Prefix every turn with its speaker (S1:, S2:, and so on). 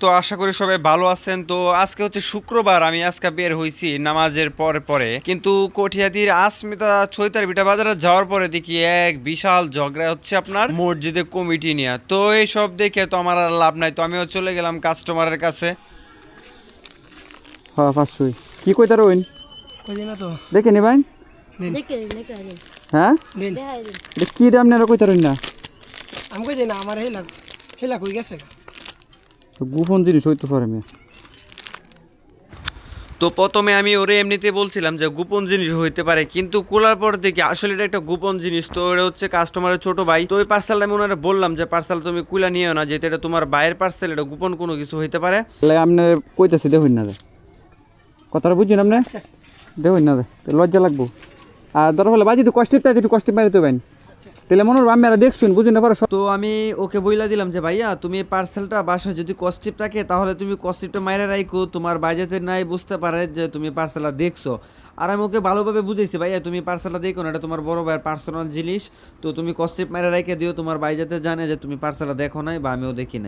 S1: তো আশা করি সবাই ভালো আছেন। তো আজকে হচ্ছে শুক্রবার, আমি আজকে বের হইছি নামাজের পরে পরে, কিন্তু কঠিয়াদির আসমিতা ছয়তার বিটা বাজারে যাওয়ার পরে দেখি এক বিশাল ঝগড়া হচ্ছে আপনার মসজিদে কমিটি নিয়ে। তো এইসব দেখে তো আমার আর লাভ নাই, তো আমিও চলে গেলাম কাস্টমারের কাছে।
S2: হ্যাঁ 500 কি কইতার হইন
S3: কই দিনা তো
S2: দেখে নিবেন
S4: দেখে দিন
S2: হ্যাঁ
S3: দিন
S4: দেখাই দিন।
S2: এটা কি দাম নেরা কইতার হইন না
S3: আমি কই দিনা আমার হেলা কই গেছে
S2: তো গোপন জিনিস হইতে পারে মেয়ে।
S1: তো প্রথমে আমি ওরে এমনিতে বলছিলাম যে গোপন জিনিস হইতে পারে, কিন্তু খোলার পর দেখি আসলে এটা একটা গোপন জিনিস। তো এটা হচ্ছে কাস্টমারের ছোট ভাই। তো ওই পার্সেলটা আমি ওনারা বললাম যে পার্সেল তুমি কুলা নিও না, যেহেতু এটা তোমার ভাইয়ের পার্সেল, এটা গোপন কোনো কিছু হইতে পারে।
S2: তাহলে আপনি কইতাছি দেখুন না কথাটা বুঝছেন আপনি দেখুন না লজ্জা লাগবো। আর দরকার হলে বাজি তো কষ্টের তাই একটু কষ্টে মারি তো বাইন তাহলে মনে হয় আমি আর দেখছুন বুঝুন না পরে
S1: তো আমি ওকে বইলা দিলাম যে ভাইয়া তুমি পার্সেলটা বাসায় যদি কস্টিপ থাকে তাহলে তুমি কস্টিপটা মাইরা রাখো, তোমার বাজেতে নাই বুঝতে পারে যে তুমি পার্সেলটা দেখছো। আর আমি ওকে ভালোভাবে বুঝেছি, ভাইয়া তুমি পার্সেলটা দেখো না, এটা তোমার বড় ভাইয়ের পার্সোনাল জিনিস, তো তুমি কস্টিপ মাইরা রাখে দিও, তোমার ভাই যাতে জানে যে তুমি পার্সেলটা দেখো নাই বা আমিও দেখি নাই।